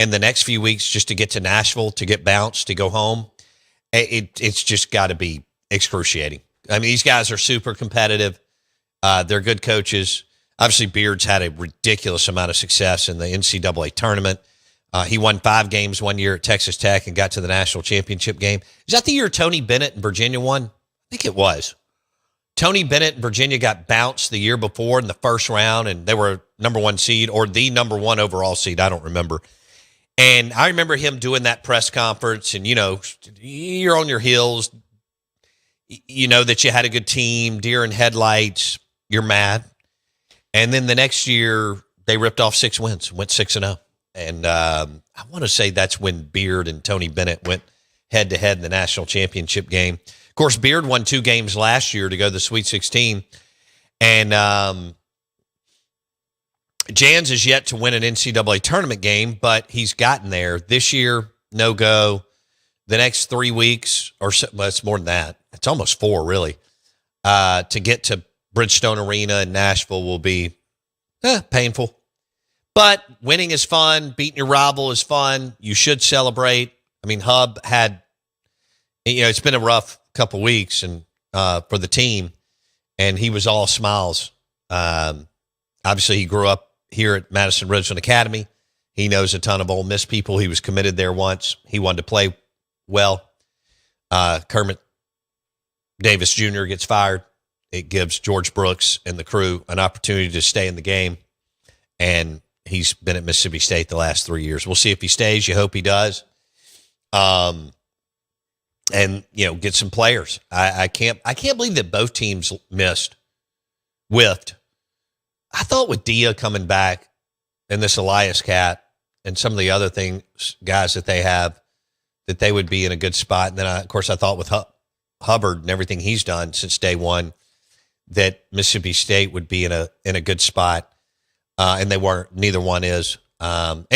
and the next few weeks just to get to Nashville, to get bounced, to go home, it's just got to be excruciating. I mean, these guys are super competitive. They're good coaches. Obviously, Beard's had a ridiculous amount of success in the NCAA tournament. He won 5 games one year at Texas Tech and got to the national championship game. Is that the year Tony Bennett and Virginia won? I think it was. Tony Bennett and Virginia got bounced the year before in the first round, and they were number 1 seed or the number 1 overall seed. I don't remember. And I remember him doing that press conference, and, you're on your heels. You know that you had a good team, deer in headlights. You're mad. And then the next year, they ripped off 6 wins, went 6-0. And I want to say that's when Beard and Tony Bennett went head-to-head in the national championship game. Of course, Beard won 2 games last year to go to the Sweet 16. And Jans is yet to win an NCAA tournament game, but he's gotten there. This year, no go. The next 3 weeks, well, it's more than that. It's almost 4, really. To get to Bridgestone Arena in Nashville will be painful. But winning is fun. Beating your rival is fun. You should celebrate. I mean, Hub had, it's been a rough couple weeks and for the team, and he was all smiles. Obviously, he grew up here at Madison Ridgeland Academy. He knows a ton of Ole Miss people. He was committed there once. He wanted to play well. Kermit Davis Jr. gets fired. It gives George Brooks and the crew an opportunity to stay in the game, and he's been at Mississippi State the last 3 years. We'll see if he stays. You hope he does. And get some players. I can't believe that both teams whiffed. I thought with Dia coming back and this Elias cat and some of the other guys that they have, that they would be in a good spot. And then, of course, I thought with Hubbard and everything he's done since day one, that Mississippi State would be in a good spot. And they weren't. Neither one is. And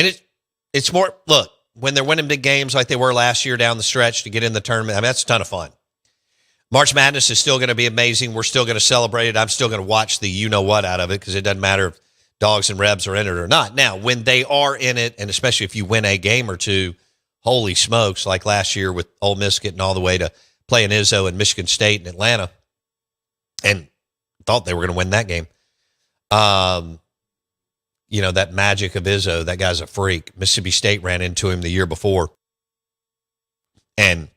it's more, look, when they're winning big games like they were last year down the stretch to get in the tournament, I mean, that's a ton of fun. March Madness is still going to be amazing. We're still going to celebrate it. I'm still going to watch the you-know-what out of it because it doesn't matter if Dogs and Rebs are in it or not. Now, when they are in it, and especially if you win a game or two, holy smokes, like last year with Ole Miss getting all the way to playing Izzo and Michigan State and Atlanta, and thought they were going to win that game. That magic of Izzo, that guy's a freak. Mississippi State ran into him the year before, and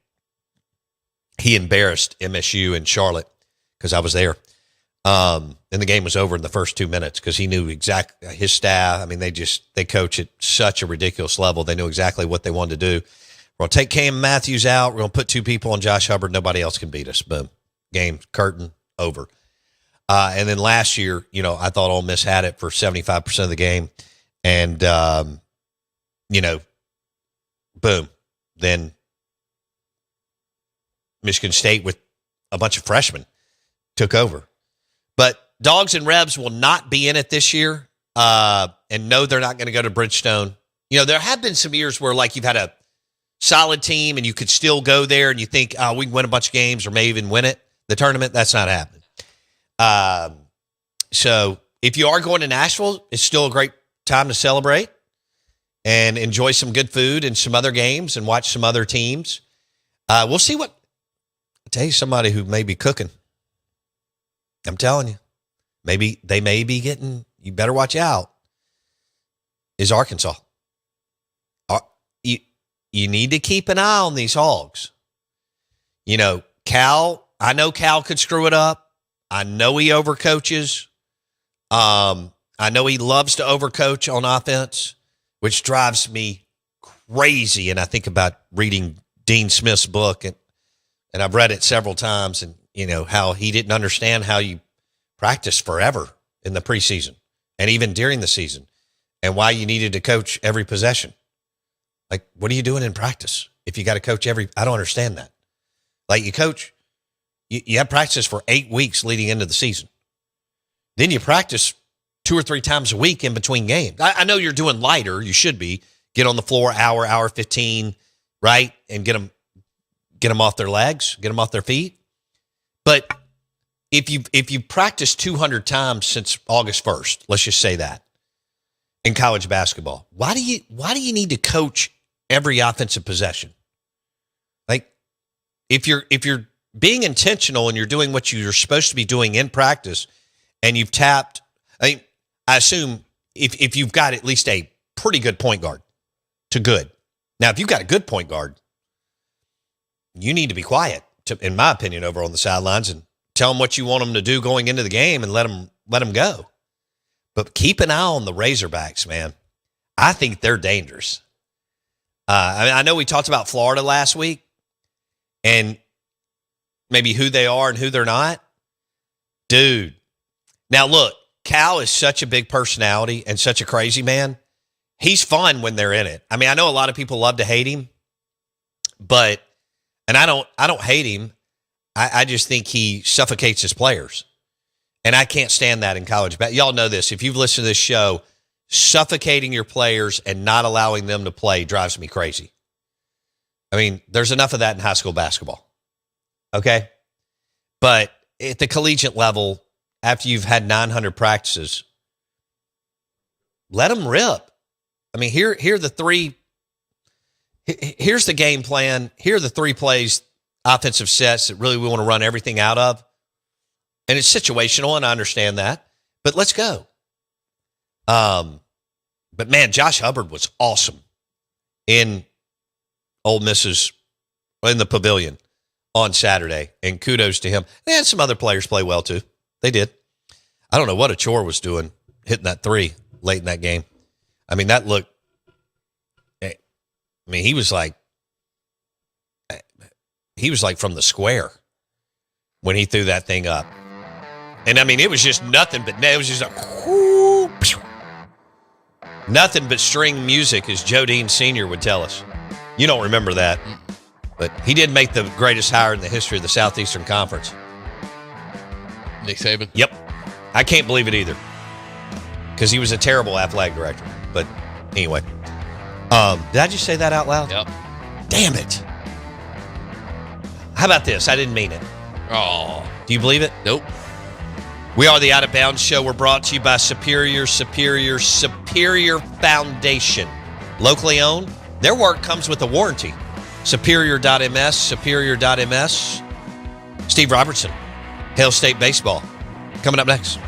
he embarrassed MSU in Charlotte because I was there. And the game was over in the first 2 minutes because he knew exactly his staff. I mean, they coach at such a ridiculous level. They knew exactly what they wanted to do. We're going to take Cam Matthews out. We're going to put 2 people on Josh Hubbard. Nobody else can beat us. Boom. Game, curtain, over. And then last year, I thought Ole Miss had it for 75% of the game. And, boom. Then Michigan State with a bunch of freshmen took over. But Dogs and Rebs will not be in it this year. And no, they're not going to go to Bridgestone. There have been some years where, like, you've had a solid team and you could still go there and you think, we can win a bunch of games or may even win it. The tournament, that's not happening. So if you are going to Nashville, it's still a great time to celebrate and enjoy some good food and some other games and watch some other teams. We'll see I'll tell you somebody who may be cooking. I'm telling you, they may be getting, you better watch out, is Arkansas. You need to keep an eye on these Hogs. Cal, I know Cal could screw it up. I know he overcoaches. I know he loves to overcoach on offense, which drives me crazy. And I think about reading Dean Smith's book, and I've read it several times, and how he didn't understand how you practice forever in the preseason and even during the season, and why you needed to coach every possession. Like, what are you doing in practice if you got to coach I don't understand that. Like, you coach, you have practice for 8 weeks leading into the season. Then you practice 2 or 3 times a week in between games. I know you're doing lighter. You should be. Get on the floor, hour 15, right? And get them off their legs, get them off their feet. But if you practice 200 times since August 1st, let's just say that, in college basketball. Why do you need to coach every offensive possession? Like, if you're being intentional and you're doing what you're supposed to be doing in practice, and you've tapped, I assume if you've got at least a pretty good point guard to good. Now, if you've got a good point guard, you need to be quiet, in my opinion, over on the sidelines and tell them what you want them to do going into the game and let them go. But keep an eye on the Razorbacks, man. I think they're dangerous. I know we talked about Florida last week and maybe who they are and who they're not. Dude. Now, look, Cal is such a big personality and such a crazy man. He's fun when they're in it. I mean, I know a lot of people love to hate him, but, and I don't hate him. I just think he suffocates his players. And I can't stand that in college. Y'all know this. If you've listened to this show, suffocating your players and not allowing them to play drives me crazy. I mean, there's enough of that in high school basketball. Okay? But at the collegiate level, after you've had 900 practices, let them rip. I mean, here are the three. Here's the game plan. Here are the 3 plays, offensive sets that really we want to run everything out of. And it's situational, and I understand that. But let's go. But, man, Josh Hubbard was awesome in Ole Miss's, in the pavilion on Saturday, and kudos to him. They had some other players play well, too. They did. I don't know what Achor was doing, hitting that 3 late in that game. I mean, that looked, I mean, he was like from the square when he threw that thing up. And I mean, it was just nothing but, it was just a whoo, nothing but string music, as Joe Dean Sr. would tell us. You don't remember that, but he did make the greatest hire in the history of the Southeastern Conference. Nick Saban? Yep. I can't believe it either, because he was a terrible athletic director. But anyway, did I just say that out loud? Yep. Damn it. How about this? I didn't mean it. Oh. Do you believe it? Nope. We are the Out of Bounds Show. We're brought to you by Superior Foundation. Locally owned. Their work comes with a warranty. Superior.ms. Steve Robertson, Hail State Baseball. Coming up next.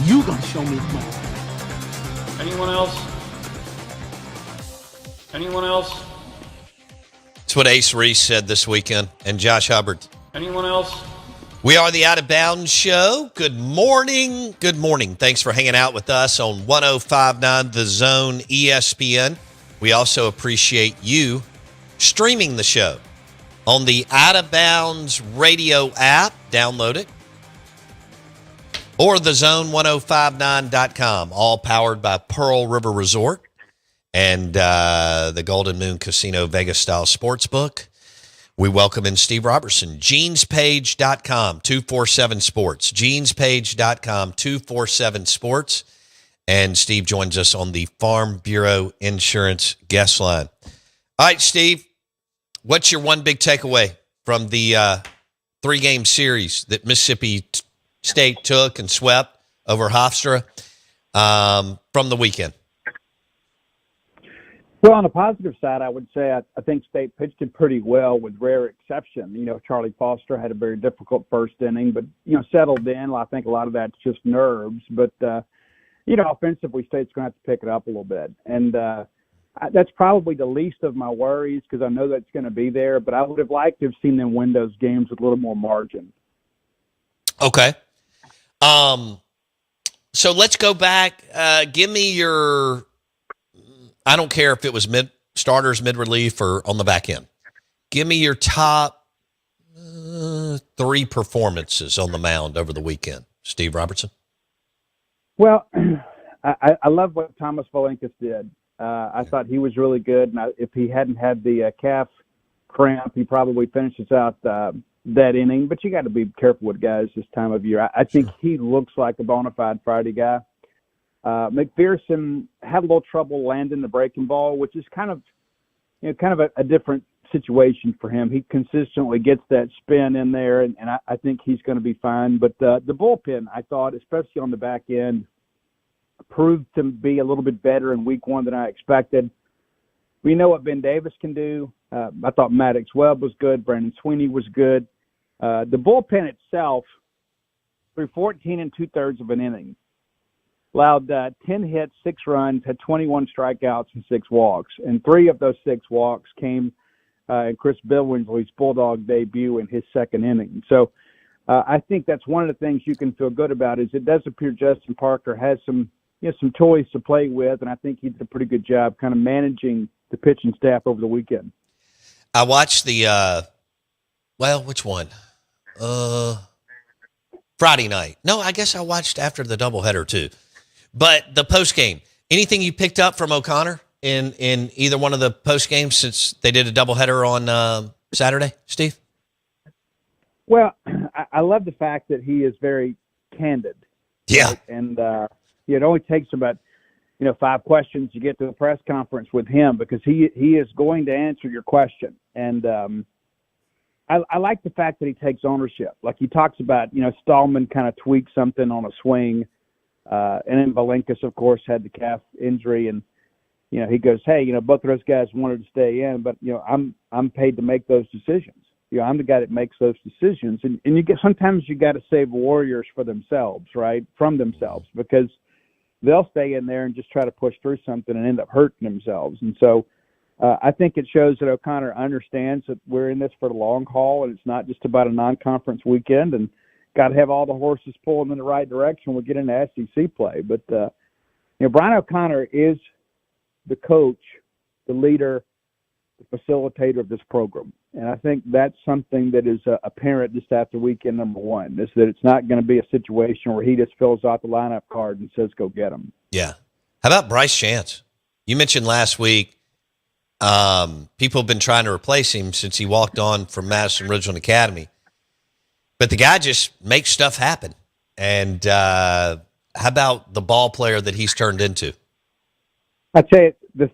You gonna show me tomorrow. Anyone else? Anyone else? That's what Ace Reese said this weekend, and Josh Hubbard. Anyone else? We are the Out of Bounds Show. Good morning. Good morning. Thanks for hanging out with us on 105.9 The Zone ESPN. We also appreciate you streaming the show on the Out of Bounds radio app. Download it. Or thezone1059.com, all powered by Pearl River Resort and the Golden Moon Casino Vegas-style sportsbook. We welcome in Steve Robertson, genespage.com, 247 Sports, genespage.com, 247 Sports. And Steve joins us on the Farm Bureau Insurance guest line. All right, Steve, what's your one big takeaway from the three-game series that Mississippi State took and swept over Hofstra from the weekend? Well, on the positive side, I would say I think State pitched it pretty well with rare exception. You know, Charlie Foster had a very difficult first inning, but, settled in. I think a lot of that's just nerves. But, offensively, State's going to have to pick it up a little bit. And that's probably the least of my worries because I know that's going to be there. But I would have liked to have seen them win those games with a little more margin. Okay. So let's go back. Give me your... I don't care if it was starters, mid-relief, or on the back end. Give me your top three performances on the mound over the weekend. Steve Robertson? Well, I love what Thomas Valenkus did. I thought he was really good. And if he hadn't had the calf cramp, he probably finishes out that inning. But you got to be careful with guys this time of year. I think he looks like a bona fide Friday guy. McPherson had a little trouble landing the breaking ball, which is kind of a different situation for him. He consistently gets that spin in there, and I think he's going to be fine. But the bullpen, I thought, especially on the back end, proved to be a little bit better in week one than I expected. We know what Ben Davis can do. I thought Maddox Webb was good. Brandon Sweeney was good. The bullpen itself, through 14 2/3 of an inning, allowed 10 hits, 6 runs, had 21 strikeouts, and 6 walks. And 3 of those 6 walks came in Chris Billingsley's Bulldog debut in his second inning. So I think that's one of the things you can feel good about is it does appear Justin Parker has some toys to play with, and I think he did a pretty good job kind of managing the pitching staff over the weekend. I watched the which one? Friday night. No, I guess I watched after the doubleheader too. But the post game, anything you picked up from O'Connor in either one of the post games since they did a doubleheader on Saturday, Steve? Well, I love the fact that he is very candid. Yeah. Right? And it only takes about 5 questions to get to a press conference with him because he is going to answer your question. And I like the fact that he takes ownership. Like he talks about, Stallman kind of tweaked something on a swing. And then Valenkus, of course, had the calf injury, and he goes, "Hey, both of those guys wanted to stay in, but I'm paid to make those decisions. I'm the guy that makes those decisions, and sometimes you got to save warriors for themselves, right? From themselves, because they'll stay in there and just try to push through something and end up hurting themselves. And so, I think it shows that O'Connor understands that we're in this for the long haul, and it's not just about a non-conference weekend, and got to have all the horses pulling in the right direction when we get into SEC play. But, Brian O'Connor is the coach, the leader, the facilitator of this program. And I think that's something that is apparent just after weekend number one, is that it's not going to be a situation where he just fills out the lineup card and says, go get them. Yeah. How about Bryce Chance? You mentioned last week people have been trying to replace him since he walked on from Madison Ridgeland Academy. But the guy just makes stuff happen. And how about the ball player that he's turned into? I tell you, the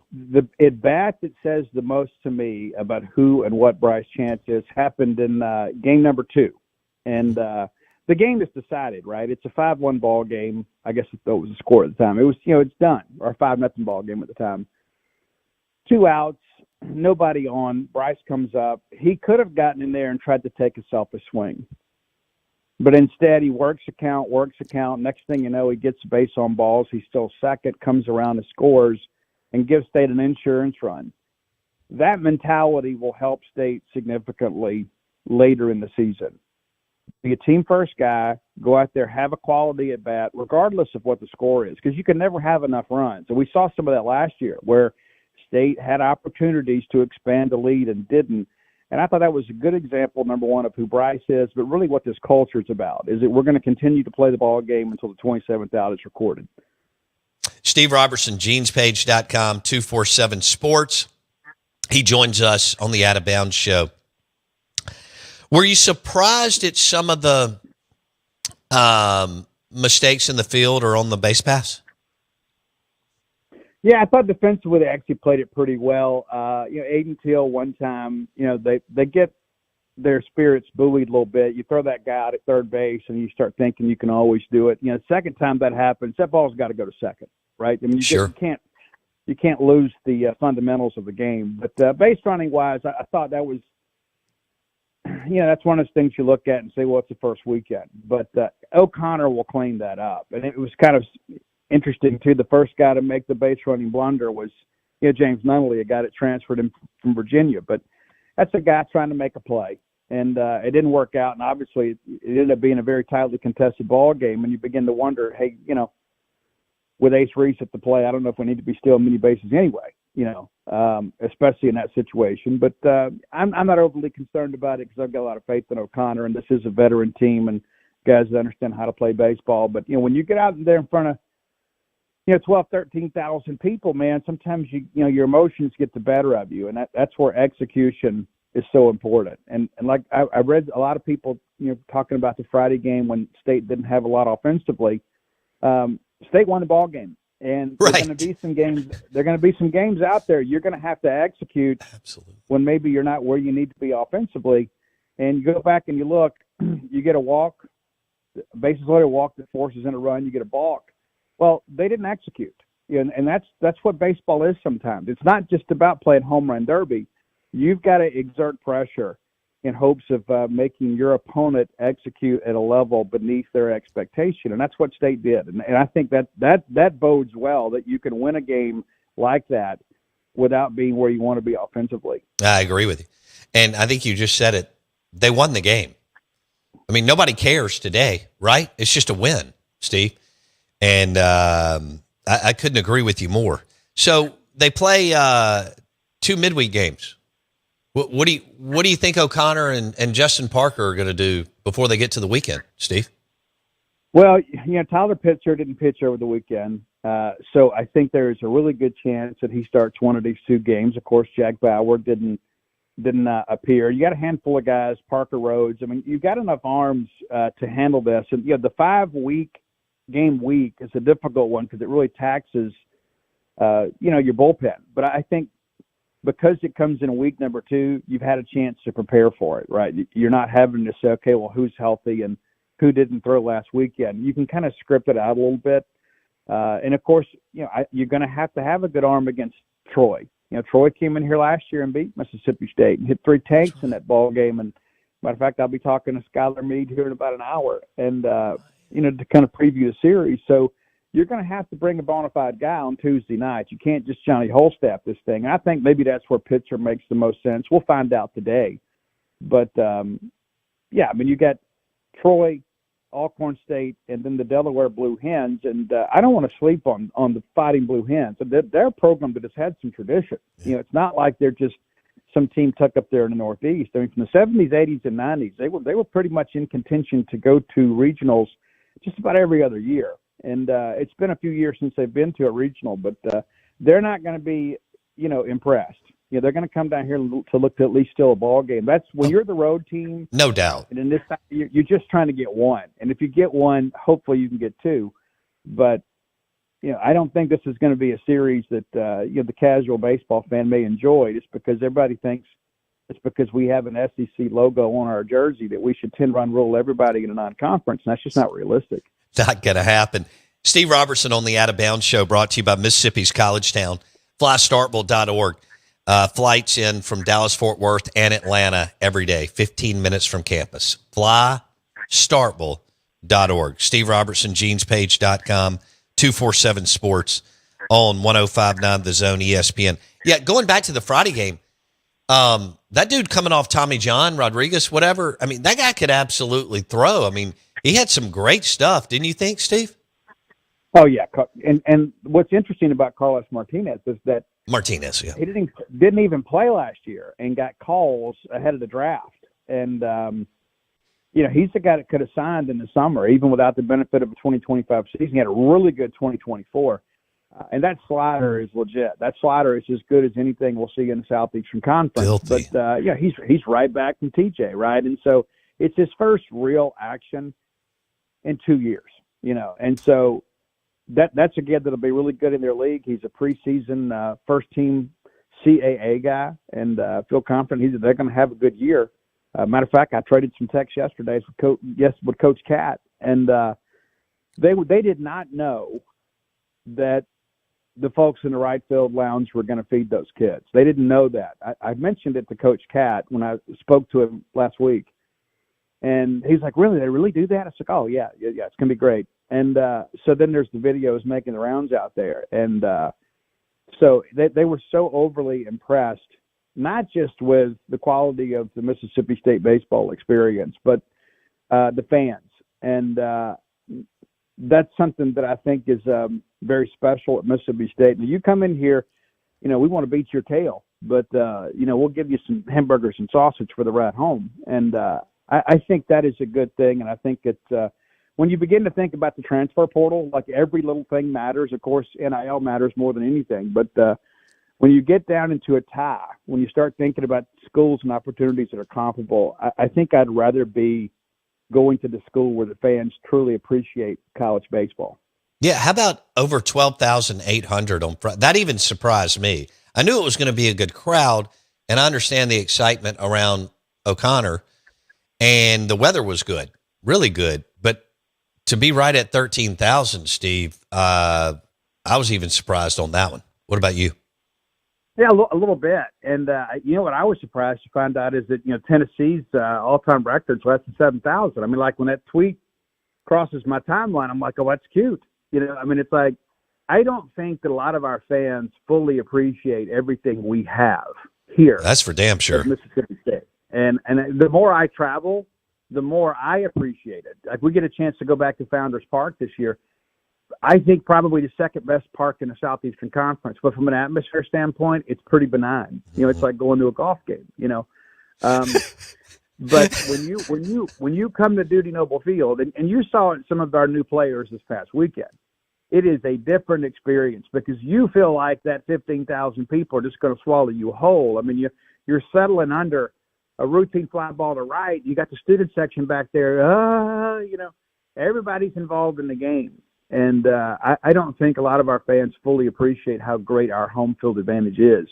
at-bat that says the most to me about who and what Bryce Chance is happened in game number 2. And the game is decided, right? It's a 5-1 ball game. I guess it was the score at the time. It was, it's done, or a 5-0 ball game at the time. 2 outs, nobody on. Bryce comes up. He could have gotten in there and tried to take a selfish swing. But instead, he works a count. Next thing you know, he gets a base on balls. He's still second, comes around and scores, and gives State an insurance run. That mentality will help State significantly later in the season. Be a team first guy, go out there, have a quality at bat, regardless of what the score is, because you can never have enough runs. And we saw some of that last year where State had opportunities to expand the lead and didn't. And I thought that was a good example, number one, of who Bryce is, but really what this culture is about, is that we're going to continue to play the ball game until the 27th out is recorded. Steve Robertson, genespage.com, 247 Sports. He joins us on the Out of Bounds show. Were you surprised at some of the mistakes in the field or on the base pass? Yeah, I thought defensively they actually played it pretty well. Aiden Teal one time, they get their spirits buoyed a little bit. You throw that guy out at third base and you start thinking you can always do it. Second time that happens, that ball's got to go to second, right? I mean, Sure. you can't lose the fundamentals of the game. But base running wise, I thought that was, that's one of those things you look at and say, well, it's the first weekend. But O'Connor will clean that up. And it was kind of interesting, too. The first guy to make the base running blunder was James Nunnally, a guy that transferred him from Virginia. But that's a guy trying to make a play. And it didn't work out. And obviously, it ended up being a very tightly contested ball game. And you begin to wonder, hey, with Ace Reese at the play, I don't know if we need to be stealing many bases anyway, especially in that situation. But I'm not overly concerned about it because I've got a lot of faith in O'Connor, and this is a veteran team and guys that understand how to play baseball. But, when you get out there in front of 12, 13,000 people, man, sometimes your emotions get the better of you, and that's where execution is so important. And like I read a lot of people, talking about the Friday game when State didn't have a lot offensively. State won the ball game, and there's going to be some games. There are going to be some games out there you're going to have to execute. Absolutely. When maybe you're not where you need to be offensively, and you go back and you look, you get a walk, bases loaded walk that forces in a run. You get a balk. Well, they didn't execute, and that's what baseball is sometimes. It's not just about playing home run derby. You've got to exert pressure in hopes of making your opponent execute at a level beneath their expectation, and that's what State did. And I think that bodes well that you can win a game like that without being where you want to be offensively. I agree with you, and I think you just said it. They won the game. I mean, nobody cares today, right? It's just a win, Steve. And I couldn't agree with you more. So they play 2 midweek games. What do you think O'Connor and Justin Parker are going to do before they get to the weekend, Steve? Well, Tyler Pitzer didn't pitch over the weekend, so I think there's a really good chance that he starts one of these 2 games. Of course, Jack Bauer didn't appear. You got a handful of guys, Parker Rhodes. I mean, you've got enough arms to handle this. And the 5-week game week is a difficult one because it really taxes, your bullpen. But I think because it comes in week number 2, you've had a chance to prepare for it, right? You're not having to say, okay, well, who's healthy and who didn't throw last weekend. You can kind of script it out a little bit. And, of course, you're going to have a good arm against Troy. Troy came in here last year and beat Mississippi State and hit 3 tanks in that ball game. And, matter of fact, I'll be talking to Skylar Meade here in about an hour and, to kind of preview the series. So you're going to have to bring a bona fide guy on Tuesday night. You can't just Johnny Holstaff this thing. And I think maybe that's where Pitzer makes the most sense. We'll find out today. But, you got Troy, Alcorn State, and then the Delaware Blue Hens. And I don't want to sleep on the Fighting Blue Hens. They're a program that has had some tradition. It's not like they're just some team tucked up there in the Northeast. I mean, from the 70s, 80s, and 90s, they were pretty much in contention to go to regionals just about every other year. And it's been a few years since they've been to a regional, but they're not going to be, impressed. They're going to come down here to look to at least steal a ball game. That's when you're the road team. No doubt. And in this time, you're just trying to get one. And if you get one, hopefully you can get 2. But, I don't think this is going to be a series that, the casual baseball fan may enjoy just because everybody thinks it's because we have an SEC logo on our jersey that we should 10-run rule everybody in a non-conference. And that's just not realistic. Not going to happen. Steve Robertson on the Out of Bounds show, brought to you by Mississippi's College Town, flystarkville.org. Flights in from Dallas, Fort Worth, and Atlanta every day, 15 minutes from campus. startable.org. Steve Robertson, genespage.com, 247 Sports on 105.9 The Zone ESPN. Yeah, going back to the Friday game, that dude coming off Tommy John, Rodriguez, whatever, I mean, that guy could absolutely throw. I mean, he had some great stuff, didn't you think, Steve? Oh yeah, and what's interesting about Carlos Martinez is that Yeah. he didn't even play last year and got calls ahead of the draft. And he's the guy that could have signed in the summer, even without the benefit of a 2025 season. He had a really good 2024, and that slider is legit. That slider is as good as anything we'll see in the Southeastern Conference. Filthy. But he's right back from TJ, right? And so it's his first real action in 2 years, and so. That's a kid that'll be really good in their league. He's a preseason first-team CAA guy, and feel confident they're going to have a good year. Matter of fact, I traded some texts yesterday with Coach Cat, and they did not know that the folks in the right field lounge were going to feed those kids. They didn't know that. I mentioned it to Coach Cat when I spoke to him last week, and he's like, "Really? They really do that?" I was like, "Oh yeah, it's going to be great." And so then there's the videos making the rounds out there. And so they were so overly impressed, not just with the quality of the Mississippi State baseball experience, but the fans. And that's something that I think is very special at Mississippi State. Now, you come in here, we want to beat your tail, but, we'll give you some hamburgers and sausage for the ride home. And I think that is a good thing. And I think it's when you begin to think about the transfer portal, like every little thing matters. Of course, NIL matters more than anything. But when you get down into a tie, when you start thinking about schools and opportunities that are comparable, I think I'd rather be going to the school where the fans truly appreciate college baseball. Yeah, how about over 12,800 on Friday? That even surprised me. I knew it was going to be a good crowd, and I understand the excitement around O'Connor, and the weather was good, really good. But to be right at 13,000, Steve, I was even surprised on that one. What about you? Yeah, a little bit. And what I was surprised to find out is that, Tennessee's all-time record's less than 7,000. I mean, like when that tweet crosses my timeline, I'm like, oh, that's cute. It's like, I don't think that a lot of our fans fully appreciate everything we have here. That's for damn sure. At Mississippi State. And the more I travel, the more I appreciate it. Like we get a chance to go back to Founders Park this year. I think probably the second best park in the Southeastern Conference, but from an atmosphere standpoint, it's pretty benign. It's like going to a golf game. But when you come to Dudy Noble Field, and you saw it in some of our new players this past weekend, it is a different experience because you feel like that 15,000 people are just going to swallow you whole. I mean, you're settling under a routine fly ball to right. You got the student section back there. Everybody's involved in the game. And I don't think a lot of our fans fully appreciate how great our home field advantage is.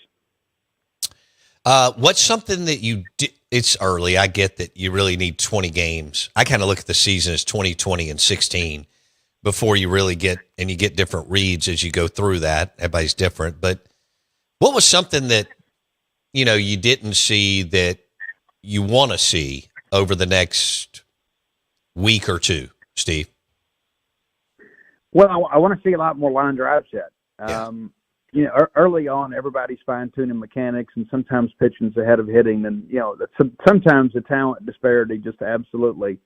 What's something that you did? It's early. I get that you really need 20 games. I kind of look at the season as 20, and 16 before you really get different reads as you go through that. Everybody's different. But what was something that, you didn't see that you want to see over the next week or two, Steve? Well, I want to see a lot more line drives yet. Early on, everybody's fine-tuning mechanics, and sometimes pitching's ahead of hitting. And, sometimes the talent disparity just absolutely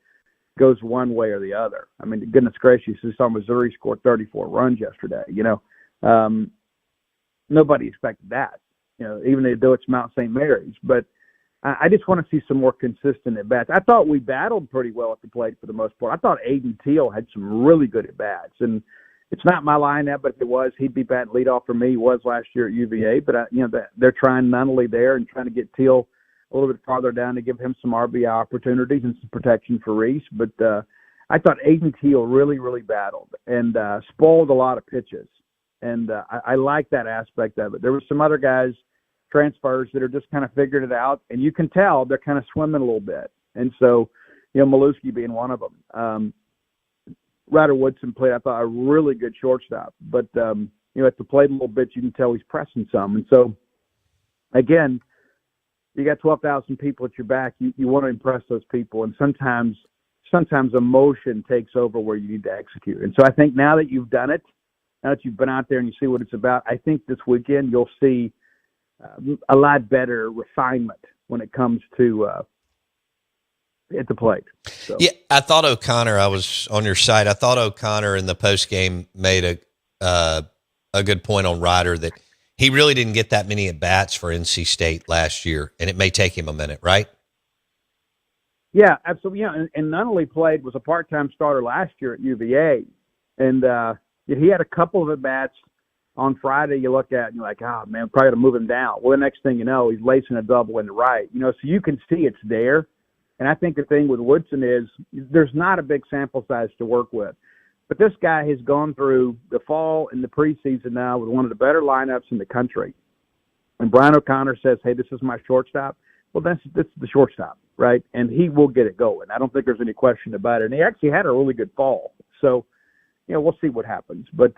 goes one way or the other. I mean, goodness gracious, you saw Missouri score 34 runs yesterday. Nobody expected that, even though it's Mount St. Mary's. But I just want to see some more consistent at-bats. I thought we battled pretty well at the plate for the most part. I thought Aiden Teal had some really good at-bats. And it's not my lineup, but if it was, he'd be batting leadoff for me. He was last year at UVA. But, they're trying Nunnally there and trying to get Teal a little bit farther down to give him some RBI opportunities and some protection for Reese. But I thought Aiden Teal really, really battled and spoiled a lot of pitches. And I like that aspect of it. There were some other guys, transfers, that are just kind of figuring it out, and you can tell they're kind of swimming a little bit. And so, Maluski being one of them. Ryder Woodson played, I thought, a really good shortstop. But, at the plate a little bit, you can tell he's pressing some. And so, again, you got 12,000 people at your back. You want to impress those people. And sometimes sometimes emotion takes over where you need to execute. And so I think now that you've done it, now that you've been out there and you see what it's about, I think this weekend you'll see a lot better refinement when it comes to at the plate. So. Yeah, I thought O'Connor. I was on your side. I thought O'Connor in the post game made a good point on Ryder that he really didn't get that many at bats for NC State last year, and it may take him a minute, right? Yeah, absolutely. Yeah, and not only was a part-time starter last year at UVA, and he had a couple of at bats on Friday. You look at and you're like, oh man, probably got to move him down. Well, the next thing you know, he's lacing a double in the right. So you can see it's there. And I think the thing with Woodson is there's not a big sample size to work with. But this guy has gone through the fall and the preseason now with one of the better lineups in the country. And Brian O'Connor says, hey, this is my shortstop. Well, that's the shortstop, right? And he will get it going. I don't think there's any question about it. And he actually had a really good fall. So, we'll see what happens. But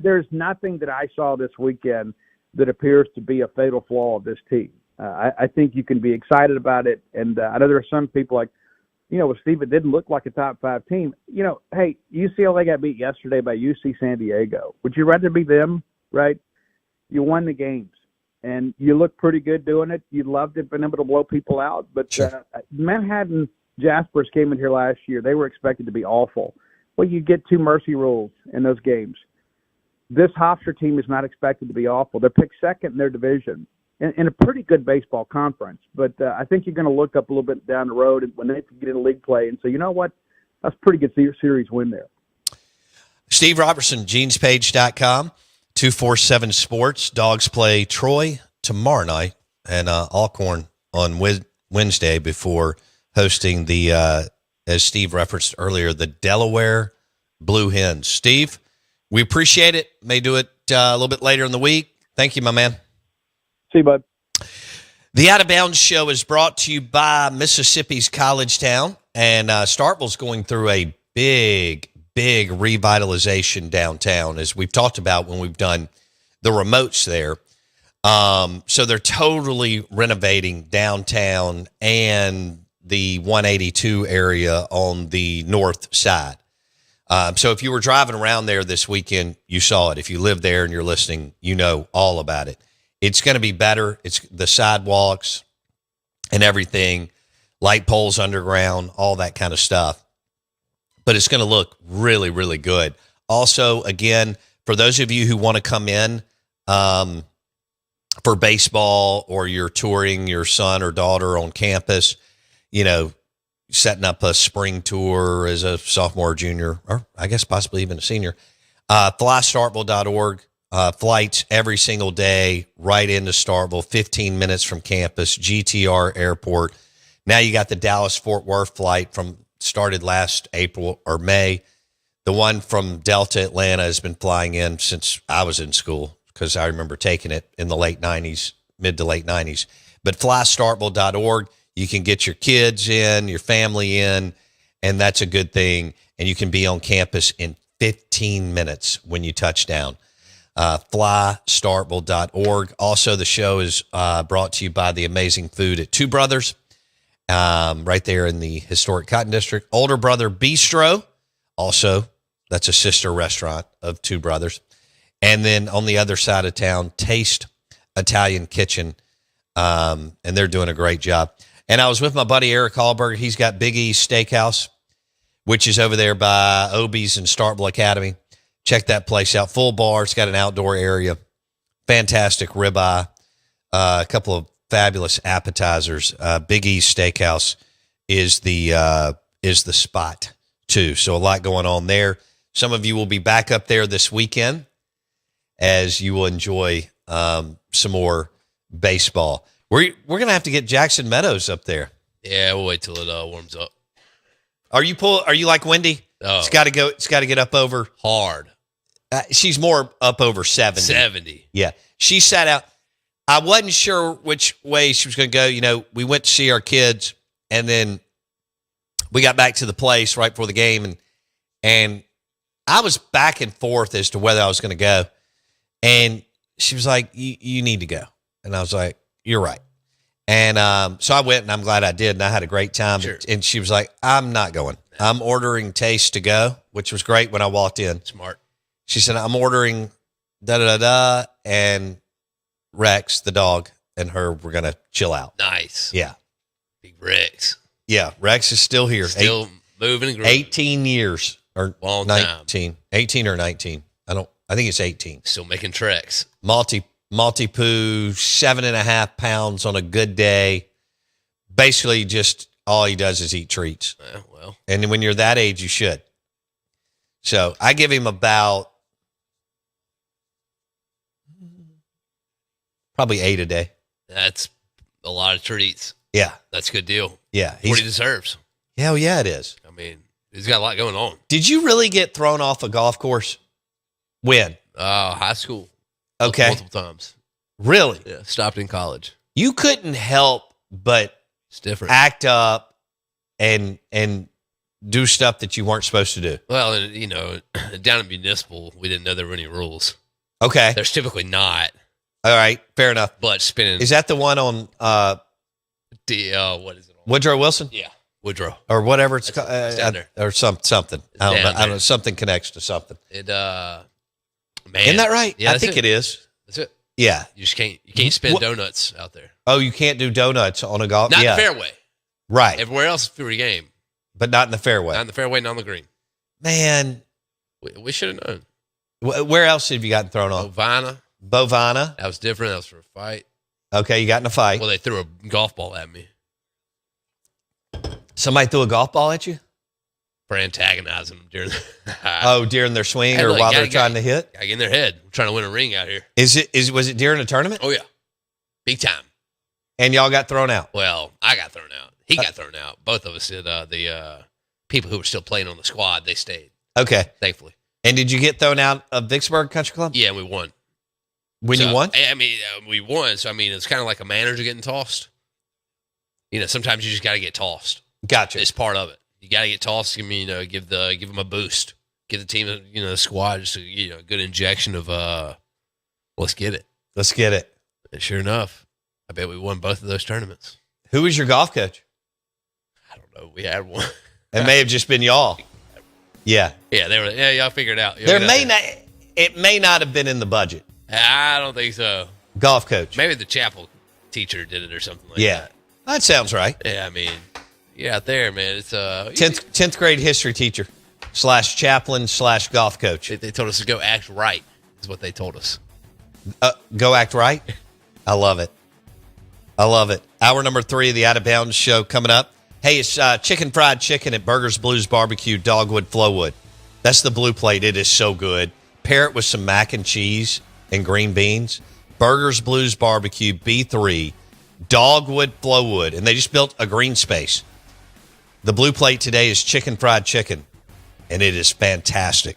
there's nothing that I saw this weekend that appears to be a fatal flaw of this team. I think you can be excited about it. And I know there are some people like, with Steve, it didn't look like a top 5 team. Hey, UCLA got beat yesterday by UC San Diego. Would you rather be them, right? You won the games, and you look pretty good doing it. You'd love to have been able to blow people out. But sure. Manhattan Jaspers came in here last year. They were expected to be awful. Well, you get 2 mercy rules in those games. This Hofstra team is not expected to be awful. They're picked second in their division. In a pretty good baseball conference. But I think you're going to look up a little bit down the road when they get into league play and say, you know what, that's a pretty good series win there. Steve Robertson, genespage.com, 247 Sports. Dogs play Troy tomorrow night and Alcorn on Wednesday before hosting the, as Steve referenced earlier, the Delaware Blue Hens. Steve, we appreciate it. May do it a little bit later in the week. Thank you, my man. See you, bud. The Out of Bounds Show is brought to you by Mississippi's College Town, and Starkville's going through a big revitalization downtown, as we've talked about when we've done the remotes there. So they're totally renovating downtown and the 182 area on the north side. So if you were driving around there this weekend, you saw it. If you live there and you're listening, you know all about it. It's going to be better. It's the sidewalks and everything, light poles underground, all that kind of stuff. But it's going to look really, really good. Also, again, for those of you who want to come in for baseball, or you're touring your son or daughter on campus, setting up a spring tour as a sophomore or junior, or I guess possibly even a senior, flystarkville.org. Flights every single day right into Starkville, 15 minutes from campus, GTR Airport. Now you got the Dallas-Fort Worth flight started last April or May. The one from Delta Atlanta has been flying in since I was in school, because I remember taking it in the late 90s, mid to late 90s. But flystarkville.org, you can get your kids in, your family in, and that's a good thing. And you can be on campus in 15 minutes when you touch down. Flystarkville.org. Also, the show is brought to you by the amazing food at Two Brothers, right there in the historic Cotton District. Older Brother Bistro, also, that's a sister restaurant of Two Brothers. And then on the other side of town, Taste Italian Kitchen, and they're doing a great job. And I was with my buddy Eric Hallberg. He's got Big E's Steakhouse, which is over there by OOB's and Starkville Academy. Check that place out. Full bar. It's got an outdoor area. Fantastic ribeye. A couple of fabulous appetizers. Big E's Steakhouse is the spot too. So a lot going on there. Some of you will be back up there this weekend as you will enjoy some more baseball. We're gonna have to get Jackson Meadows up there. Yeah, we'll wait till it warms up. Are you like Wendy? Oh. It's got to go. It's got to get up over hard. She's more up over 70. 70. Yeah. She sat out. I wasn't sure which way she was going to go. We went to see our kids, and then we got back to the place right before the game, and I was back and forth as to whether I was going to go. And she was like, you need to go. And I was like, you're right. And so I went, and I'm glad I did, and I had a great time. Sure. And she was like, I'm not going. I'm ordering Taste to go, which was great when I walked in. Smart. She said, I'm ordering da-da-da-da, and Rex, the dog, and her, we're going to chill out. Nice. Yeah. Big Rex. Yeah, Rex is still here. Still moving and growing. 18 years. Or Long 19. time. 18 or 19. I think it's 18. Still making treks. Maltipoo, 7.5 pounds on a good day. Basically, just all he does is eat treats. Well. And when you're that age, you should. So I give him about probably 8 a day. That's a lot of treats. Yeah. That's a good deal. Yeah. What he deserves. Hell yeah, it is. I mean, he's got a lot going on. Did you really get thrown off a golf course? When? High school. Okay. Multiple times. Really? Yeah. Stopped in college. You couldn't help but It's different. act up and do stuff that you weren't supposed to do. Well, and, down at Municipal, we didn't know there were any rules. Okay. There's typically not, All right. Fair enough. but spinning. Is that the one on what is it? Woodrow Wilson Yeah. Woodrow. or whatever it's called, It's down there. or something? I don't know. down I don't know. there. Something connects to something. It, man. Isn't that right? Yeah, I that's think it is. That's it. Yeah. You can't spin What- donuts out there. Oh, you can't do donuts on a golf. Not yeah. in the fairway. Right. Everywhere else is free game. But not in the fairway. Not in the fairway, not on the green. Man, We should have known. where else have you gotten thrown off? Ovina. Bovana. That was different. That was for a fight. Okay, you got in a fight. Well, they threw a golf ball at me Somebody threw a golf ball at you? for antagonizing them during. During their swing Hey, or look, while gotta they're trying to hit? I get in their head. I'm trying to win a ring out here. Was it during a tournament? Oh yeah, big time. And y'all got thrown out? Well, I got thrown out. He got thrown out. Both of us did. The people who were still playing on the squad, they stayed. Okay. Thankfully. And did you get thrown out of Vicksburg Country Club? Yeah, we won. When you won? I mean, we won. So I mean, it's kind of like a manager getting tossed. Sometimes you just got to get tossed. Gotcha. It's part of it. You got to get tossed. Give them a boost. Give the team, the squad, just a good injection of let's get it. Let's get it. And sure enough, I bet we won both of those tournaments. Who was your golf coach? I don't know. We had one. It may have just been y'all. Yeah. Yeah, they were. Yeah, y'all figured it out. It may not have been in the budget. I don't think so. Golf coach. Maybe the chapel teacher did it or something like Yeah. that. That sounds right. Yeah, I mean, you're out there, man. It's 10th grade history teacher / chaplain / golf coach. They told us to go act right. Is what they told us. Go act right. I love it. Hour number 3 of the Out of Bounds show coming up. Hey, it's chicken fried chicken at Burgers Blues Barbecue, Dogwood, Flowwood. That's the blue plate. It is so good. Pair it with some mac and cheese and green beans. Burgers Blues Barbecue, B3, Dogwood, Flowwood. And they just built a green space. The blue plate today is chicken fried chicken, and it is fantastic.